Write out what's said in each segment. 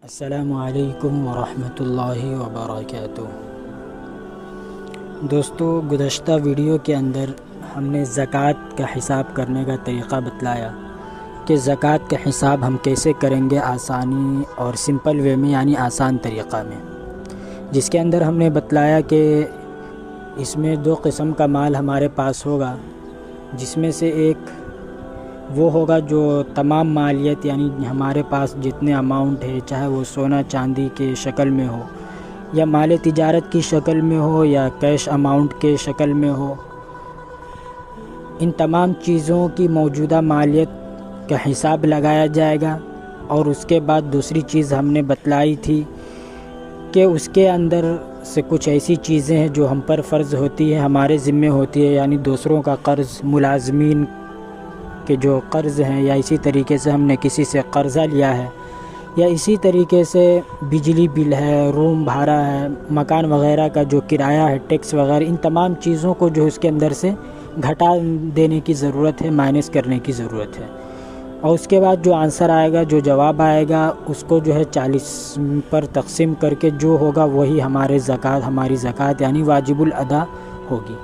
السلام علیکم ورحمۃ اللہ وبرکاتہ۔ دوستو، گزشتہ ویڈیو کے اندر ہم نے زکوٰۃ کا حساب کرنے کا طریقہ بتلایا کہ زکوٰۃ کا حساب ہم کیسے کریں گے آسانی اور سمپل وے میں، یعنی آسان طریقہ میں، جس کے اندر ہم نے بتلایا کہ اس میں دو قسم کا مال ہمارے پاس ہوگا، جس میں سے ایک وہ ہوگا جو تمام مالیت، یعنی ہمارے پاس جتنے اماؤنٹ ہے، چاہے وہ سونا چاندی کے شکل میں ہو یا مال تجارت کی شکل میں ہو یا کیش اماؤنٹ کے شکل میں ہو، ان تمام چیزوں کی موجودہ مالیت کا حساب لگایا جائے گا۔ اور اس کے بعد دوسری چیز ہم نے بتلائی تھی کہ اس کے اندر سے کچھ ایسی چیزیں ہیں جو ہم پر فرض ہوتی ہے، ہمارے ذمے ہوتی ہے، یعنی دوسروں کا قرض، ملازمین کے جو قرض ہیں، یا اسی طریقے سے ہم نے کسی سے قرضہ لیا ہے، یا اسی طریقے سے بجلی بل ہے، روم بھاڑا ہے، مکان وغیرہ کا جو کرایہ ہے، ٹیکس وغیرہ، ان تمام چیزوں کو جو اس کے اندر سے گھٹا دینے کی ضرورت ہے، مائنس کرنے کی ضرورت ہے۔ اور اس کے بعد جو آنسر آئے گا، جو جواب آئے گا، اس کو جو ہے 40 پر تقسیم کر کے جو ہوگا وہی ہماری زکوٰۃ یعنی واجب الادا ہوگی۔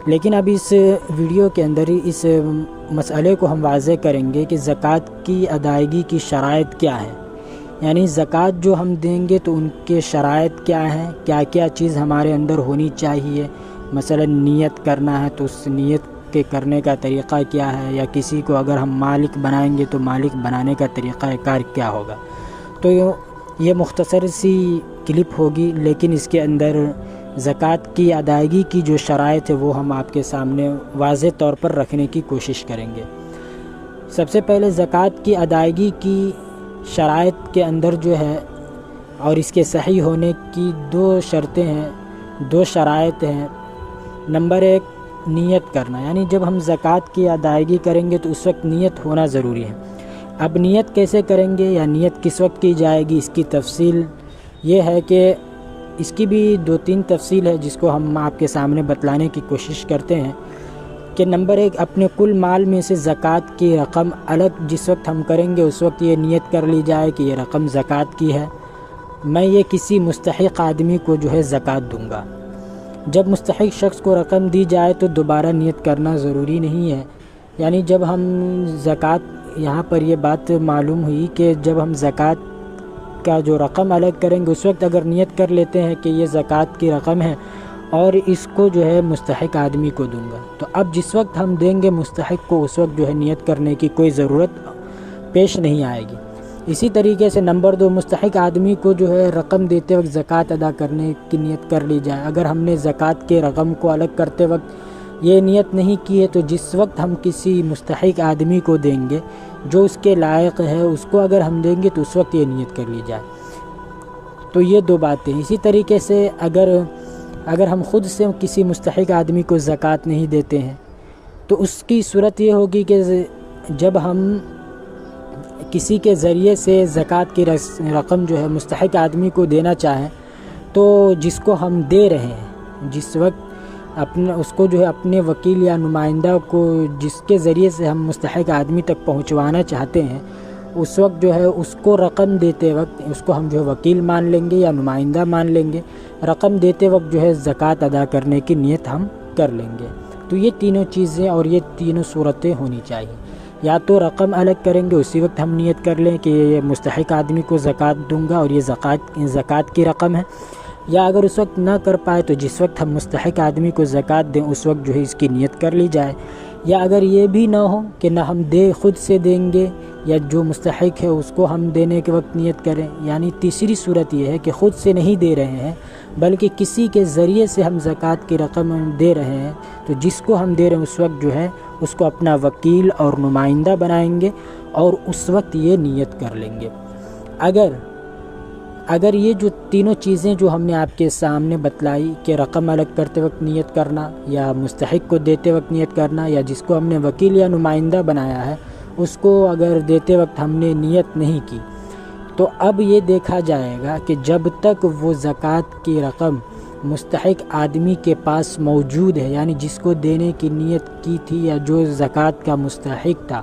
لیکن اب اس ویڈیو کے اندر ہی اس مسئلے کو ہم واضح کریں گے کہ زکوٰۃ کی ادائیگی کی شرائط کیا ہے، یعنی زکوٰۃ جو ہم دیں گے تو ان کے شرائط کیا ہیں، کیا کیا چیز ہمارے اندر ہونی چاہیے۔ مثلا نیت کرنا ہے تو اس نیت کے کرنے کا طریقہ کیا ہے، یا کسی کو اگر ہم مالک بنائیں گے تو مالک بنانے کا طریقہ کار کیا ہوگا۔ تو یہ مختصر سی کلپ ہوگی، لیکن اس کے اندر زکوٰۃ کی ادائیگی کی جو شرائط ہے وہ ہم آپ کے سامنے واضح طور پر رکھنے کی کوشش کریں گے۔ سب سے پہلے زکوٰۃ کی ادائیگی کی شرائط کے اندر جو ہے، اور اس کے صحیح ہونے کی دو شرطیں ہیں، دو شرائط ہیں۔ نمبر ایک، نیت کرنا، یعنی جب ہم زکوٰۃ کی ادائیگی کریں گے تو اس وقت نیت ہونا ضروری ہے۔ اب نیت کیسے کریں گے یا نیت کس وقت کی جائے گی، اس کی تفصیل یہ ہے کہ اس کی بھی 2-3 تفصیل ہے، جس کو ہم آپ کے سامنے بتلانے کی کوشش کرتے ہیں کہ نمبر ایک، اپنے کل مال میں سے زکوٰۃ کی رقم الگ جس وقت ہم کریں گے اس وقت یہ نیت کر لی جائے کہ یہ رقم زکوٰۃ کی ہے، میں یہ کسی مستحق آدمی کو جو ہے زکوٰۃ دوں گا۔ جب مستحق شخص کو رقم دی جائے تو دوبارہ نیت کرنا ضروری نہیں ہے، یعنی جب ہم زکوٰۃ، یہاں پر یہ بات معلوم ہوئی کہ جب ہم زکوٰۃ کا جو رقم الگ کریں گے اس وقت اگر نیت کر لیتے ہیں کہ یہ زکوٰۃ کی رقم ہے اور اس کو جو ہے مستحق آدمی کو دوں گا، تو اب جس وقت ہم دیں گے مستحق کو اس وقت جو ہے نیت کرنے کی کوئی ضرورت پیش نہیں آئے گی۔ اسی طریقے سے نمبر 2، مستحق آدمی کو جو ہے رقم دیتے وقت زکوٰۃ ادا کرنے کی نیت کر لی جائے۔ اگر ہم نے زکوٰۃ کے رقم کو الگ کرتے وقت یہ نیت نہیں کی ہے تو جس وقت ہم کسی مستحق آدمی کو دیں گے جو اس کے لائق ہے، اس کو اگر ہم دیں گے تو اس وقت یہ نیت کر لی جائے۔ تو یہ دو باتیں۔ اسی طریقے سے اگر ہم خود سے کسی مستحق آدمی کو زکوٰۃ نہیں دیتے ہیں تو اس کی صورت یہ ہوگی کہ جب ہم کسی کے ذریعے سے زکوٰۃ کی رقم جو ہے مستحق آدمی کو دینا چاہیں تو جس کو ہم دے رہے ہیں، جس وقت اس کو جو ہے اپنے وکیل یا نمائندہ کو جس کے ذریعے سے ہم مستحق آدمی تک پہنچوانا چاہتے ہیں، اس وقت جو ہے اس کو رقم دیتے وقت اس کو ہم جو ہے وکیل مان لیں گے یا نمائندہ مان لیں گے، رقم دیتے وقت جو ہے زکوٰۃ ادا کرنے کی نیت ہم کر لیں گے۔ تو یہ تینوں چیزیں اور یہ تینوں صورتیں ہونی چاہیے، یا تو رقم الگ کریں گے اسی وقت ہم نیت کر لیں کہ یہ مستحق آدمی کو زکوٰۃ دوں گا اور یہ زکوٰۃ کی رقم ہے، یا اگر اس وقت نہ کر پائے تو جس وقت ہم مستحق آدمی کو زکوٰۃ دیں اس وقت جو ہے اس کی نیت کر لی جائے، یا اگر یہ بھی نہ ہو کہ نہ ہم خود سے دیں گے یا جو مستحق ہے اس کو ہم دینے کے وقت نیت کریں، یعنی تیسری صورت یہ ہے کہ خود سے نہیں دے رہے ہیں بلکہ کسی کے ذریعے سے ہم زکوٰۃ کی رقم دے رہے ہیں، تو جس کو ہم دے رہے ہیں اس وقت جو ہے اس کو اپنا وکیل اور نمائندہ بنائیں گے اور اس وقت یہ نیت کر لیں گے۔ اگر یہ جو تینوں چیزیں جو ہم نے آپ کے سامنے بتلائی کہ رقم الگ کرتے وقت نیت کرنا، یا مستحق کو دیتے وقت نیت کرنا، یا جس کو ہم نے وکیل یا نمائندہ بنایا ہے اس کو اگر دیتے وقت ہم نے نیت نہیں کی، تو اب یہ دیکھا جائے گا کہ جب تک وہ زکوٰۃ کی رقم مستحق آدمی کے پاس موجود ہے، یعنی جس کو دینے کی نیت کی تھی یا جو زکوٰۃ کا مستحق تھا،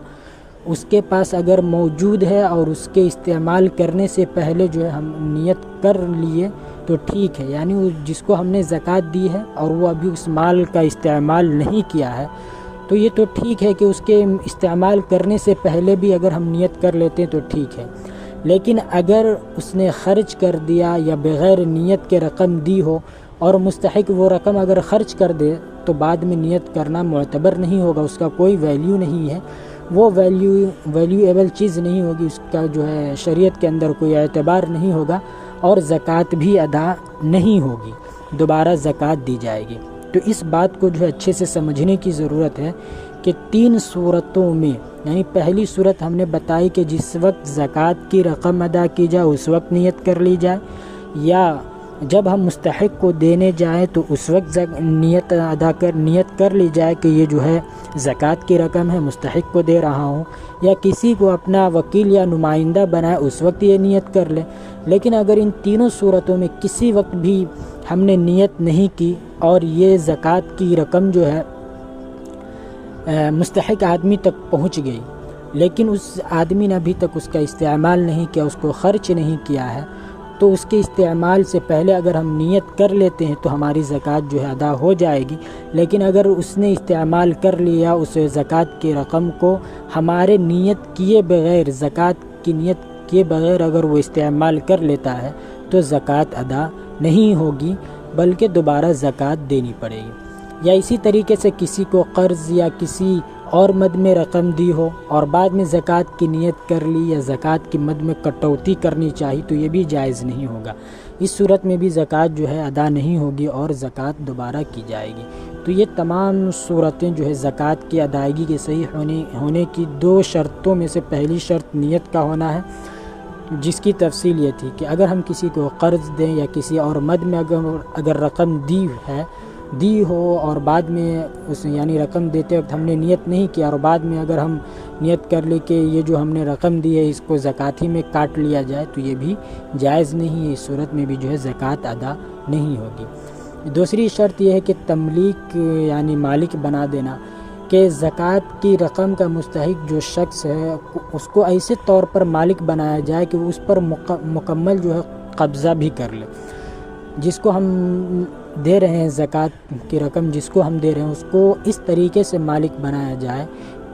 اس کے پاس اگر موجود ہے اور اس کے استعمال کرنے سے پہلے جو ہے ہم نیت کر لیے تو ٹھیک ہے، یعنی جس کو ہم نے زکوٰۃ دی ہے اور وہ ابھی اس مال کا استعمال نہیں کیا ہے تو یہ تو ٹھیک ہے کہ اس کے استعمال کرنے سے پہلے بھی اگر ہم نیت کر لیتے ہیں تو ٹھیک ہے، لیکن اگر اس نے خرچ کر دیا یا بغیر نیت کے رقم دی ہو اور مستحق وہ رقم اگر خرچ کر دے تو بعد میں نیت کرنا معتبر نہیں ہوگا، اس کا کوئی ویلیو نہیں ہے، وہ ویلیویبل چیز نہیں ہوگی، اس کا جو ہے شریعت کے اندر کوئی اعتبار نہیں ہوگا اور زکوٰۃ بھی ادا نہیں ہوگی، دوبارہ زکوٰۃ دی جائے گی۔ تو اس بات کو جو ہے اچھے سے سمجھنے کی ضرورت ہے کہ 3 صورتوں میں، یعنی پہلی صورت ہم نے بتائی کہ جس وقت زکوٰۃ کی رقم ادا کی جائے اس وقت نیت کر لی جائے، یا جب ہم مستحق کو دینے جائیں تو اس وقت نیت کر لی جائے کہ یہ جو ہے زکوٰۃ کی رقم ہے، مستحق کو دے رہا ہوں، یا کسی کو اپنا وکیل یا نمائندہ بنائے اس وقت یہ نیت کر لے۔ لیکن اگر ان تینوں صورتوں میں کسی وقت بھی ہم نے نیت نہیں کی اور یہ زکوٰۃ کی رقم جو ہے مستحق آدمی تک پہنچ گئی لیکن اس آدمی نے ابھی تک اس کا استعمال نہیں کیا، اس کو خرچ نہیں کیا ہے، تو اس کے استعمال سے پہلے اگر ہم نیت کر لیتے ہیں تو ہماری زکوٰۃ جو ہے ادا ہو جائے گی۔ لیکن اگر اس نے استعمال کر لیا اس زکوٰۃ کی رقم کو ہمارے نیت کیے بغیر، زکوٰۃ کی نیت کیے بغیر اگر وہ استعمال کر لیتا ہے تو زکوٰۃ ادا نہیں ہوگی بلکہ دوبارہ زکوٰۃ دینی پڑے گی۔ یا اسی طریقے سے کسی کو قرض یا کسی اور مد میں رقم دی ہو اور بعد میں زکوٰۃ کی نیت کر لی یا زکوٰۃ کی مد میں کٹوتی کرنی چاہی تو یہ بھی جائز نہیں ہوگا، اس صورت میں بھی زکوٰۃ جو ہے ادا نہیں ہوگی اور زکوٰۃ دوبارہ کی جائے گی۔ تو یہ تمام صورتیں جو ہے زکوٰۃ کی ادائیگی کے صحیح ہونے کی 2 شرطوں میں سے پہلی شرط نیت کا ہونا ہے، جس کی تفصیل یہ تھی کہ اگر ہم کسی کو قرض دیں یا کسی اور مد میں اگر رقم دی ہو اور بعد میں اس یعنی رقم دیتے وقت ہم نے نیت نہیں کیا اور بعد میں اگر ہم نیت کر لیں کہ یہ جو ہم نے رقم دی ہے اس کو زکوٰۃ میں کاٹ لیا جائے تو یہ بھی جائز نہیں ہے، اس صورت میں بھی جو ہے زکوٰۃ ادا نہیں ہوگی۔ دوسری شرط یہ ہے کہ تملیک یعنی مالک بنا دینا، کہ زکوٰۃ کی رقم کا مستحق جو شخص ہے اس کو ایسے طور پر مالک بنایا جائے کہ وہ اس پر مکمل جو ہے قبضہ بھی کر لے، جس کو ہم دے رہے ہیں زکوٰۃ کی رقم جس کو ہم دے رہے ہیں اس کو اس طریقے سے مالک بنایا جائے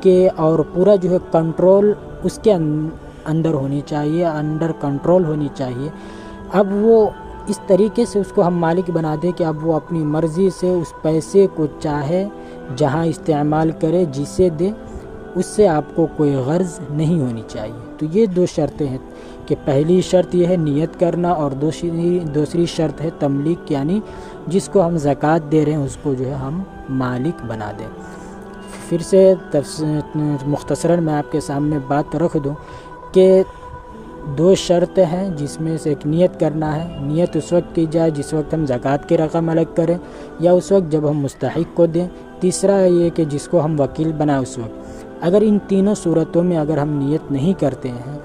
کہ اور پورا جو ہے کنٹرول اس کے اندر ہونی چاہیے، انڈر کنٹرول ہونی چاہیے۔ اب وہ اس طریقے سے اس کو ہم مالک بنا دیں کہ اب وہ اپنی مرضی سے اس پیسے کو چاہے جہاں استعمال کرے، جسے دے، اس سے آپ کو کوئی غرض نہیں ہونی چاہیے۔ تو یہ 2 شرطیں ہیں کہ پہلی شرط یہ ہے نیت کرنا اور دوسری شرط ہے تملیک، یعنی جس کو ہم زکوٰۃ دے رہے ہیں اس کو جو ہے ہم مالک بنا دیں۔ پھر سے مختصراً میں آپ کے سامنے بات رکھ دوں کہ 2 شرط ہیں جس میں سے ایک نیت کرنا ہے، نیت اس وقت کی جائے جس وقت ہم زکوٰۃ کی رقم الگ کریں یا اس وقت جب ہم مستحق کو دیں، تیسرا یہ کہ جس کو ہم وکیل بنائیں اس وقت۔ اگر ان تینوں صورتوں میں اگر ہم نیت نہیں کرتے ہیں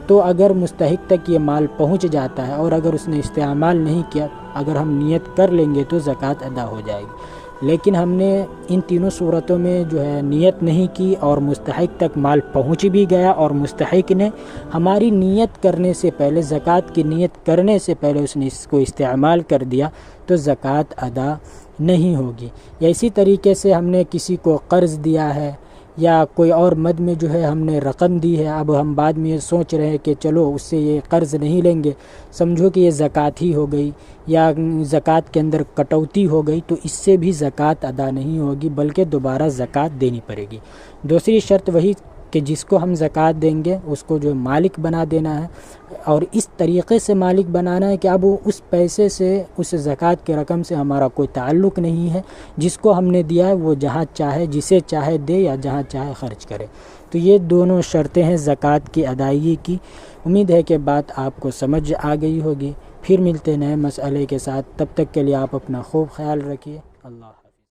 تو اگر مستحق تک یہ مال پہنچ جاتا ہے اور اگر اس نے استعمال نہیں کیا، اگر ہم نیت کر لیں گے تو زکوٰۃ ادا ہو جائے گی۔ لیکن ہم نے ان تینوں صورتوں میں جو ہے نیت نہیں کی اور مستحق تک مال پہنچ بھی گیا اور مستحق نے ہماری نیت کرنے سے پہلے، زکوٰۃ کی نیت کرنے سے پہلے اس نے اس کو استعمال کر دیا تو زکوٰۃ ادا نہیں ہوگی۔ یا اسی طریقے سے ہم نے کسی کو قرض دیا ہے یا کوئی اور مد میں جو ہے ہم نے رقم دی ہے، اب ہم بعد میں یہ سوچ رہے ہیں کہ چلو اس سے یہ قرض نہیں لیں گے، سمجھو کہ یہ زکوٰۃ ہی ہو گئی یا زکوٰۃ کے اندر کٹوتی ہو گئی، تو اس سے بھی زکوٰۃ ادا نہیں ہوگی بلکہ دوبارہ زکوٰۃ دینی پڑے گی۔ دوسری شرط وہی کہ جس کو ہم زکوٰۃ دیں گے اس کو جو مالک بنا دینا ہے، اور اس طریقے سے مالک بنانا ہے کہ اب اس پیسے سے، اس زکوٰۃ کی رقم سے ہمارا کوئی تعلق نہیں ہے، جس کو ہم نے دیا ہے وہ جہاں چاہے، جسے چاہے دے یا جہاں چاہے خرچ کرے۔ تو یہ دونوں شرطیں ہیں زکوٰۃ کی ادائیگی کی۔ امید ہے کہ بات آپ کو سمجھ آ گئی ہوگی۔ پھر ملتے نئے مسئلے کے ساتھ، تب تک کے لیے آپ اپنا خوب خیال رکھیے۔ اللہ